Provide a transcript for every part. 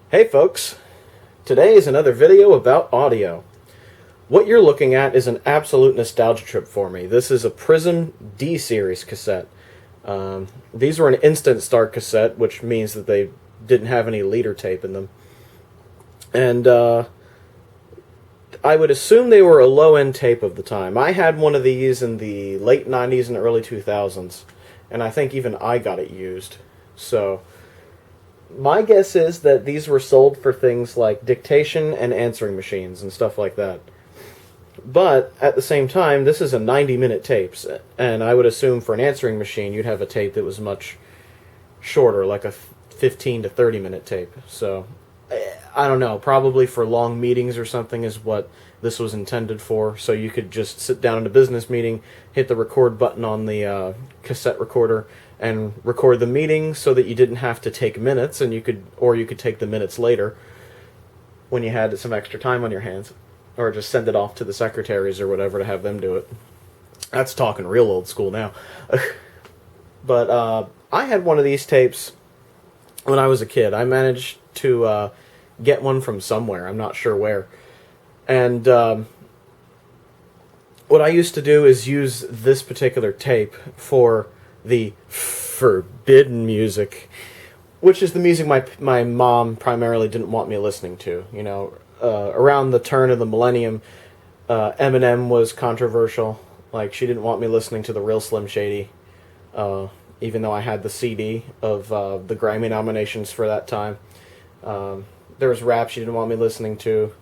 Hey folks, today is another video about audio. What you're looking at is an absolute nostalgia trip for me. This is a Prism D-series cassette. These were an instant start cassette, which means that they didn't have any leader tape in them. And I would assume they were a low-end tape of the time. I had one of these in the late 90s and early 2000s, and I think even I got it used. So my guess is that these were sold for things like dictation and answering machines and stuff like that. But at the same time, this is a 90-minute tape, and I would assume for an answering machine you'd have a tape that was much shorter, like a 15 to 30-minute tape. So I don't know, probably for long meetings or something is what this was intended for, so you could just sit down in a business meeting, hit the record button on the cassette recorder, and record the meeting so that you didn't have to take minutes, and you could take the minutes later when you had some extra time on your hands, or just send it off to the secretaries or whatever to have them do it. That's talking real old school now. But I had one of these tapes when I was a kid. I managed to get one from somewhere, I'm not sure where. And what I used to do is use this particular tape for the forbidden music, which is the music my mom primarily didn't want me listening to. You know, around the turn of the millennium, Eminem was controversial. Like, she didn't want me listening to the real Slim Shady, even though I had the CD of the Grammy nominations for that time. There was rap she didn't want me listening to,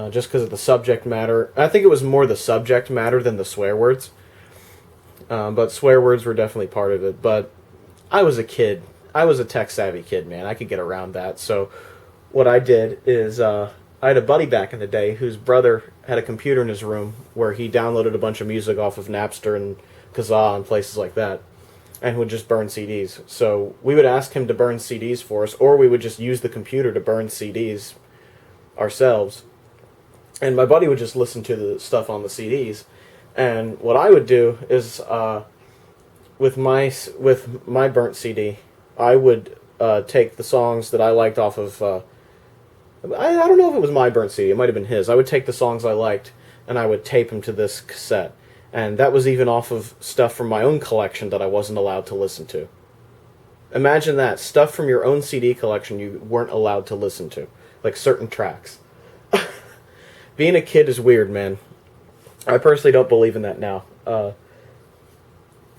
just because of the subject matter. I think it was more the subject matter than the swear words. But swear words were definitely part of it. But I was a kid. I was a tech-savvy kid, man. I could get around that. So what I did is I had a buddy back in the day whose brother had a computer in his room where he downloaded a bunch of music off of Napster and Kazaa and places like that, and would just burn CDs. So we would ask him to burn CDs for us, or we would just use the computer to burn CDs ourselves. And my buddy would just listen to the stuff on the CDs. And what I would do is, with my burnt CD, I would take the songs that I liked off of, I don't know if it was my burnt CD, it might have been his. I would take the songs I liked, and I would tape them to this cassette. And that was even off of stuff from my own collection that I wasn't allowed to listen to. Imagine that, stuff from your own CD collection you weren't allowed to listen to. Like certain tracks. Being a kid is weird, man. I personally don't believe in that now.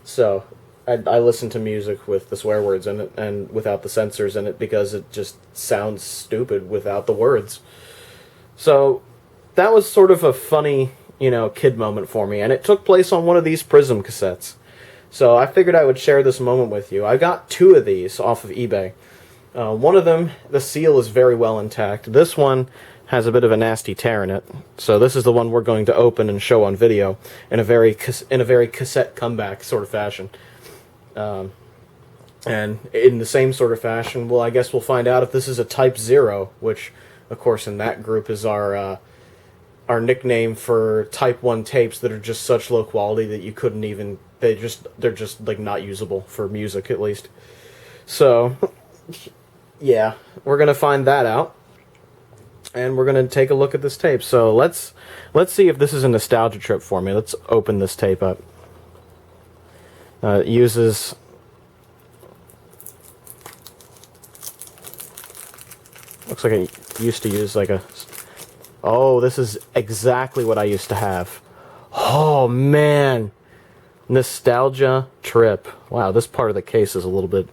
So, I listen to music with the swear words in it, and without the censors in it, because it just sounds stupid without the words. So, that was sort of a funny, kid moment for me, and it took place on one of these Prism cassettes. So, I figured I would share this moment with you. I got two of these off of eBay. One of them, the seal is very well intact. This one has a bit of a nasty tear in it. So this is the one we're going to open and show on video in a very cassette comeback sort of fashion. And in the same sort of fashion, well, I guess we'll find out if this is a Type 0, which, of course, in that group is our nickname for Type 1 tapes that are just such low quality that you couldn't even, they're just like not usable for music, at least. So, yeah, we're gonna find that out. And we're going to take a look at this tape. So let's see if this is a nostalgia trip for me. Let's open this tape up. It uses... Looks like it used to use like a... Oh, this is exactly what I used to have. Oh, man. Nostalgia trip. Wow, this part of the case is a little bit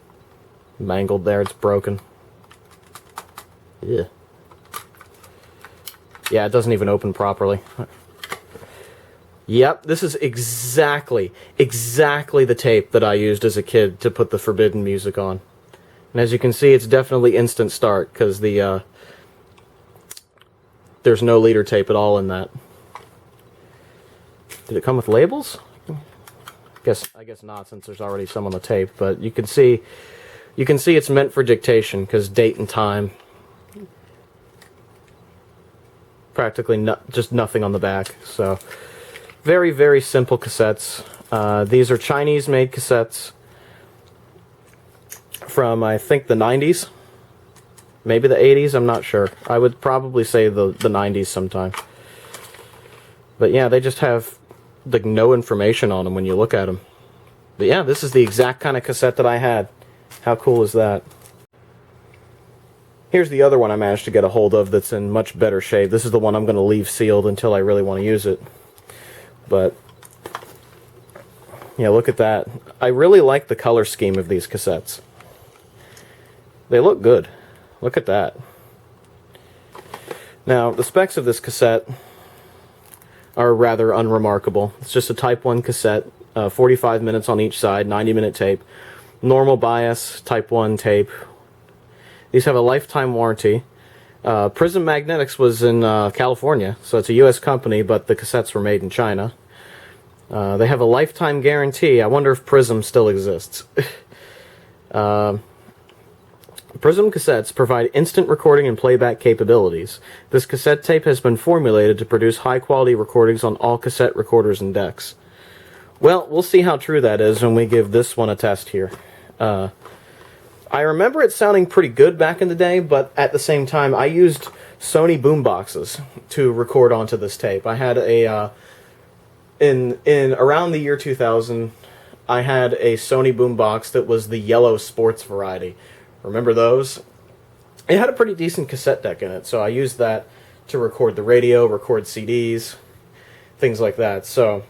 mangled there. It's broken. Yeah. Yeah, it doesn't even open properly. Yep, this is exactly the tape that I used as a kid to put the forbidden music on. And as you can see, it's definitely instant start, because there's no leader tape at all in that. Did it come with labels? I guess not, since there's already some on the tape, but you can see it's meant for dictation, because date and time. Practically just nothing on the back. So very, very simple cassettes. These are Chinese-made cassettes from, I think, the 90s. Maybe the 80s, I'm not sure. I would probably say the 90s sometime. But yeah, they just have like no information on them when you look at them. But yeah, this is the exact kind of cassette that I had. How cool is that? Here's the other one I managed to get a hold of that's in much better shape. This is the one I'm going to leave sealed until I really want to use it. But yeah, look at that. I really like the color scheme of these cassettes. They look good. Look at that. Now, the specs of this cassette are rather unremarkable. It's just a Type 1 cassette, 45 minutes on each side, 90-minute tape, normal bias, Type 1 tape. These have a lifetime warranty. Prism Magnetics was in California, so it's a U.S. company, but the cassettes were made in China. They have a lifetime guarantee. I wonder if Prism still exists. Prism cassettes provide instant recording and playback capabilities. This cassette tape has been formulated to produce high-quality recordings on all cassette recorders and decks. Well, we'll see how true that is when we give this one a test here. I remember it sounding pretty good back in the day, but at the same time, I used Sony boomboxes to record onto this tape. I had a in around the year 2000, I had a Sony boombox that was the yellow sports variety. Remember those? It had a pretty decent cassette deck in it, so I used that to record the radio, record CDs, things like that. So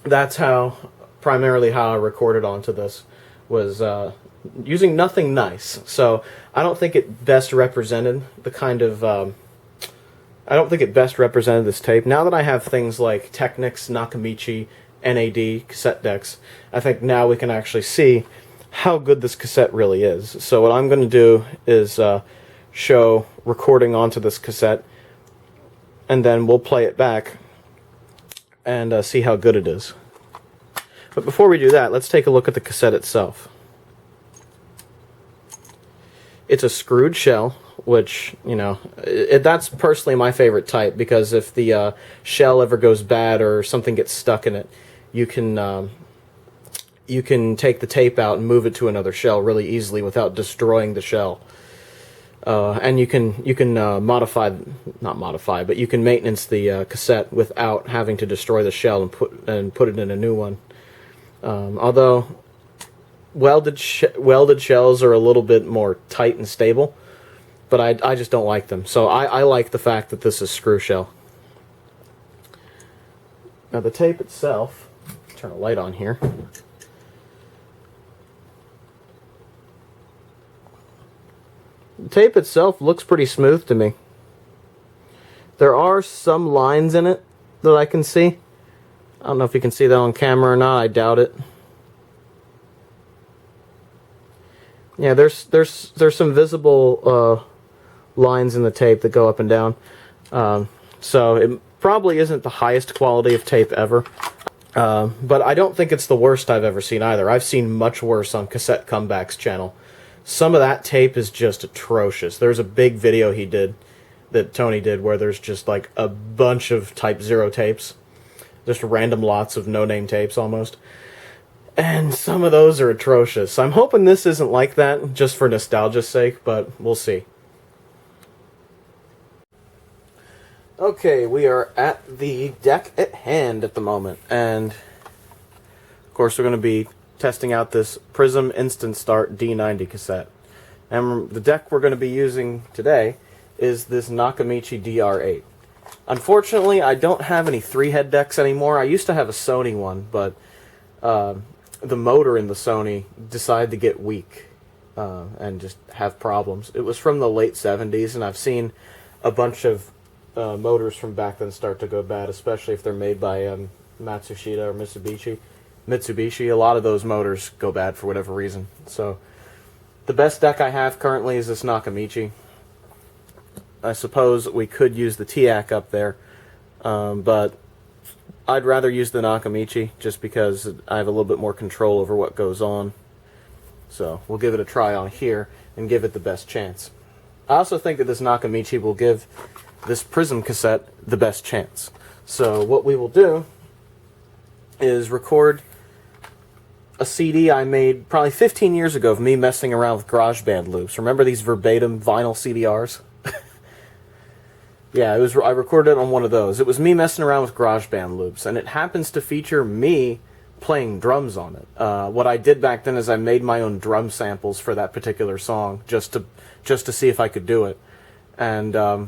that's primarily how I recorded onto this, was using nothing nice. So I don't think it best represented the kind of I don't think it best represented this tape. Now that I have things like Technics, Nakamichi, NAD cassette decks, I think now we can actually see how good this cassette really is. So what I'm going to do is show recording onto this cassette, and then we'll play it back and see how good it is. But before we do that, let's take a look at the cassette itself. It's a screwed shell, which, you know, that's personally my favorite type, because if the shell ever goes bad or something gets stuck in it, you can take the tape out and move it to another shell really easily without destroying the shell. And you can not modify, but you can maintenance the cassette without having to destroy the shell and put it in a new one. Although welded shells are a little bit more tight and stable, but I just don't like them. So I like the fact that this is screw shell. Now the tape itself, turn a light on here. The tape itself looks pretty smooth to me. There are some lines in it that I can see. I don't know if you can see that on camera or not. I doubt it. Yeah, there's some visible lines in the tape that go up and down. So it probably isn't the highest quality of tape ever. But I don't think it's the worst I've ever seen either. I've seen much worse on Cassette Comeback's channel. Some of that tape is just atrocious. There's a big video he did, that Tony did, where there's just like a bunch of Type 0 tapes. Just random lots of no-name tapes almost. And some of those are atrocious. I'm hoping this isn't like that, just for nostalgia's sake, but we'll see. Okay, we are at the deck at hand at the moment, and of course we're going to be testing out this Prism Instant Start D-90 cassette. And the deck we're going to be using today is this Nakamichi DR8. Unfortunately, I don't have any 3-head decks anymore. I used to have a Sony one, but the motor in the Sony decided to get weak and just have problems. It was from the late 70s, and I've seen a bunch of motors from back then start to go bad, especially if they're made by Matsushita or Mitsubishi. A lot of those motors go bad for whatever reason. So the best deck I have currently is this Nakamichi. I suppose we could use the TIAC up there, but I'd rather use the Nakamichi just because I have a little bit more control over what goes on. So we'll give it a try on here and give it the best chance. I also think that this Nakamichi will give this Prism cassette the best chance. So what we will do is record a CD I made probably 15 years ago of me messing around with GarageBand loops. Remember these verbatim vinyl CDRs? Yeah, I recorded it on one of those. It was me messing around with GarageBand loops, and it happens to feature me playing drums on it. What I did back then is I made my own drum samples for that particular song, just to see if I could do it. And I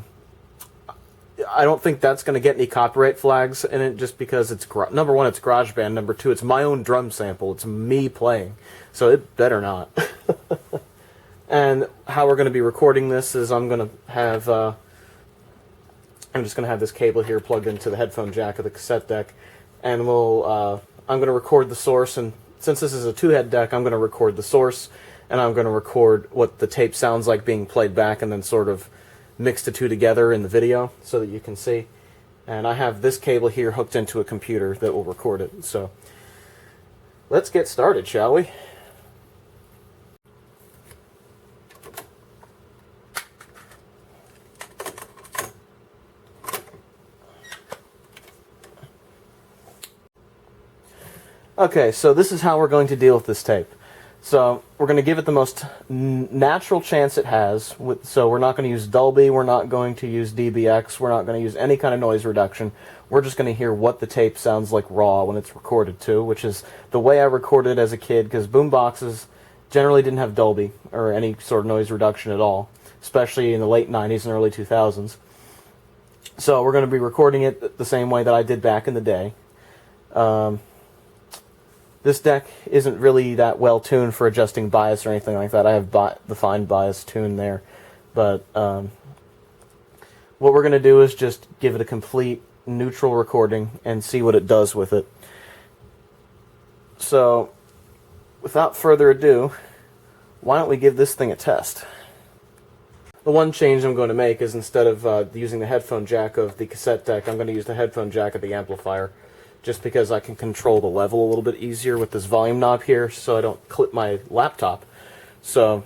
don't think that's going to get any copyright flags in it, just because it's number one, it's GarageBand. Number two, it's my own drum sample. It's me playing, so it better not. And how we're going to be recording this is I'm just going to have this cable here plugged into the headphone jack of the cassette deck, and I'm going to record the source, and since this is a two-head deck, I'm going to record the source, and I'm going to record what the tape sounds like being played back, and then sort of mix the two together in the video so that you can see. And I have this cable here hooked into a computer that will record it. So let's get started, shall we? Okay, so this is how we're going to deal with this tape. So we're going to give it the most natural chance it has. So we're not going to use Dolby, we're not going to use DBX, we're not going to use any kind of noise reduction. We're just going to hear what the tape sounds like raw when it's recorded to, which is the way I recorded as a kid, because boomboxes generally didn't have Dolby or any sort of noise reduction at all, especially in the late 90s and early 2000s. So we're going to be recording it the same way that I did back in the day. This deck isn't really that well tuned for adjusting bias or anything like that. I have the fine bias tune there. But what we're going to do is just give it a complete neutral recording and see what it does with it. So, without further ado, why don't we give this thing a test? The one change I'm going to make is instead of using the headphone jack of the cassette deck, I'm going to use the headphone jack of the amplifier, just because I can control the level a little bit easier with this volume knob here, so I don't clip my laptop. So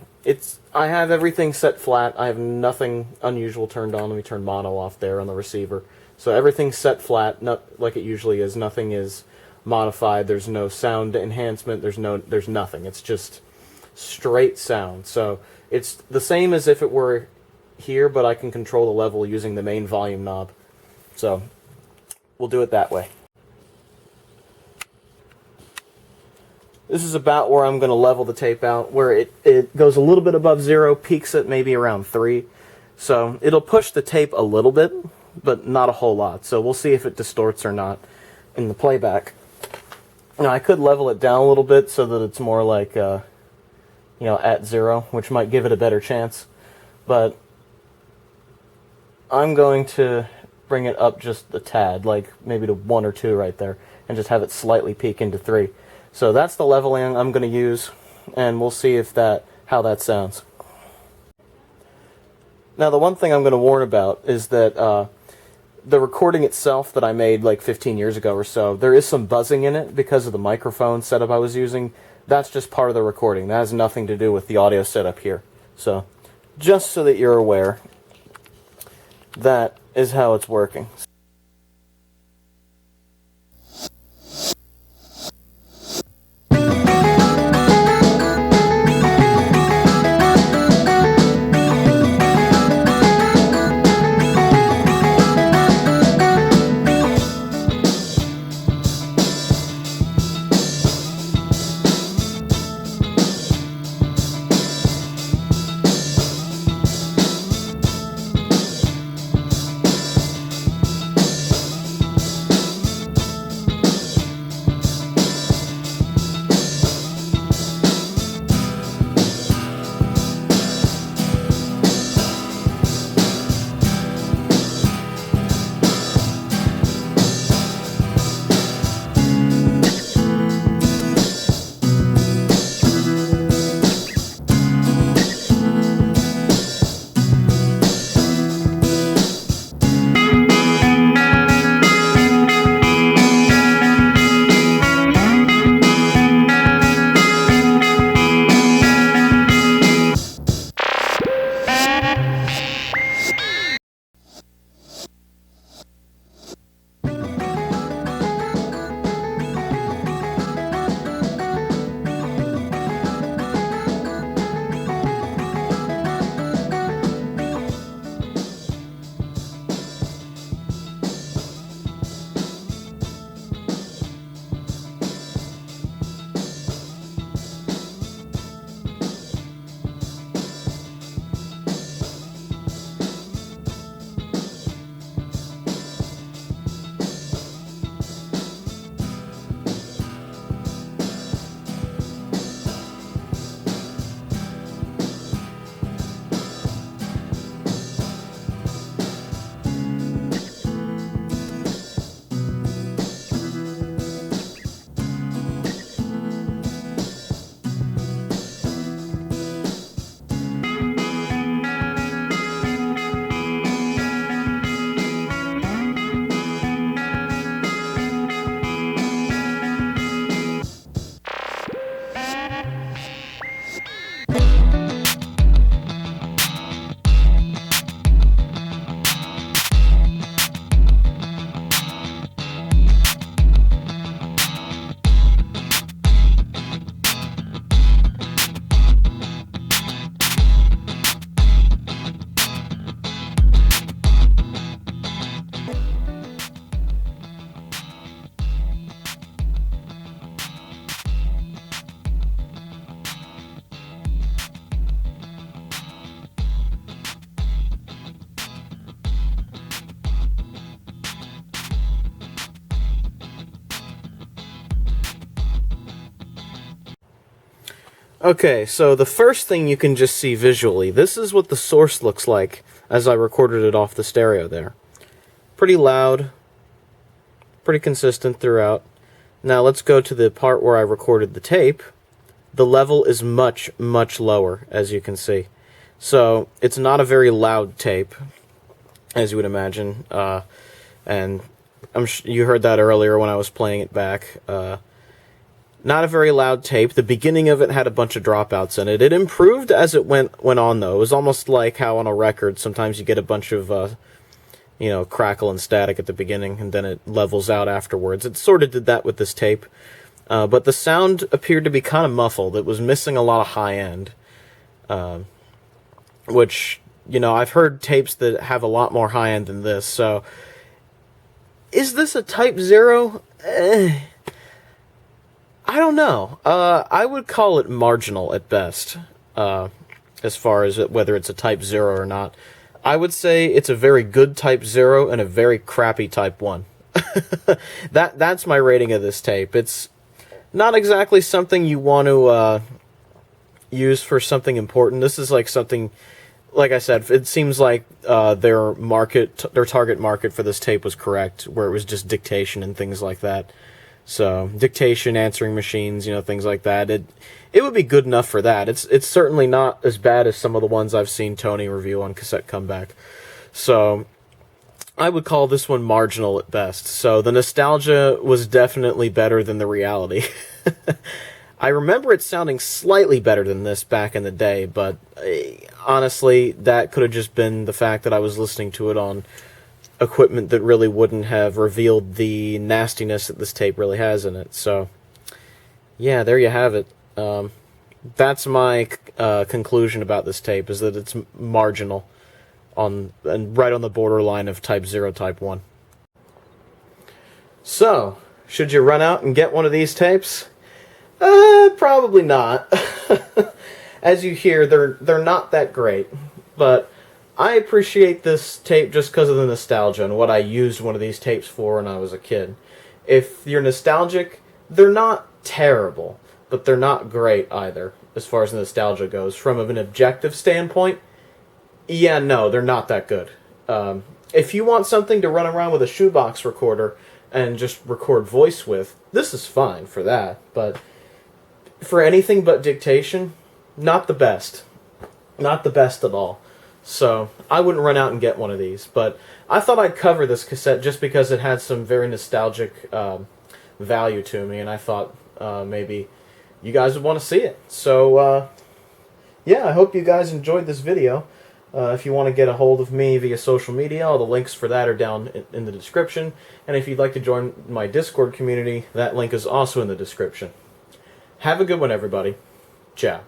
I have everything set flat. I have nothing unusual turned on. Let me turn mono off there on the receiver. So everything's set flat, not like it usually is. Nothing is modified. There's no sound enhancement. There's nothing. It's just straight sound. So it's the same as if it were here, but I can control the level using the main volume knob. So we'll do it that way. This is about where I'm going to level the tape out, where it goes a little bit above 0, peaks at maybe around 3. So it'll push the tape a little bit, but not a whole lot. So we'll see if it distorts or not in the playback. Now I could level it down a little bit so that it's more like, at 0, which might give it a better chance. But I'm going to bring it up just a tad, like maybe to 1 or 2 right there, and just have it slightly peak into 3. So that's the leveling I'm going to use, and we'll see how that sounds. Now the one thing I'm going to warn about is that the recording itself that I made like 15 years ago or so, there is some buzzing in it because of the microphone setup I was using. That's just part of the recording. That has nothing to do with the audio setup here. So just so that you're aware, that is how it's working. Okay, so the first thing you can just see visually, this is what the source looks like as I recorded it off the stereo there. Pretty loud, pretty consistent throughout. Now let's go to the part where I recorded the tape. The level is much, much lower, as you can see. So it's not a very loud tape, as you would imagine. And you heard that earlier when I was playing it back. Not a very loud tape. The beginning of it had a bunch of dropouts in it. It improved as it went on, though. It was almost like how on a record, sometimes you get a bunch of, crackle and static at the beginning, and then it levels out afterwards. It sort of did that with this tape. But the sound appeared to be kind of muffled. It was missing a lot of high end. Which, I've heard tapes that have a lot more high end than this, so... Is this a Type 0? I don't know. I would call it marginal at best, as far as whether it's a Type 0 or not. I would say it's a very good Type 0 and a very crappy Type 1. That's my rating of this tape. It's not exactly something you want to use for something important. This is like something, like I said, it seems like their target market for this tape was correct, where it was just dictation and things like that. So, dictation, answering machines, things like that. It would be good enough for that. It's certainly not as bad as some of the ones I've seen Tony review on Cassette Comeback. So, I would call this one marginal at best. So, the nostalgia was definitely better than the reality. I remember it sounding slightly better than this back in the day, but honestly, that could have just been the fact that I was listening to it on equipment that really wouldn't have revealed the nastiness that this tape really has in it. So, yeah, there you have it. That's my conclusion about this tape, is that it's marginal and right on the borderline of Type 0, Type 1. So, should you run out and get one of these tapes? Probably not. As you hear, they're not that great, but I appreciate this tape just because of the nostalgia and what I used one of these tapes for when I was a kid. If you're nostalgic, they're not terrible, but they're not great either, as far as nostalgia goes. From an objective standpoint, yeah, no, they're not that good. If you want something to run around with a shoebox recorder and just record voice with, this is fine for that, but for anything but dictation, not the best. Not the best at all. So, I wouldn't run out and get one of these, but I thought I'd cover this cassette just because it had some very nostalgic value to me, and I thought maybe you guys would want to see it. So, yeah, I hope you guys enjoyed this video. If you want to get a hold of me via social media, all the links for that are down in the description, and if you'd like to join my Discord community, that link is also in the description. Have a good one, everybody. Ciao.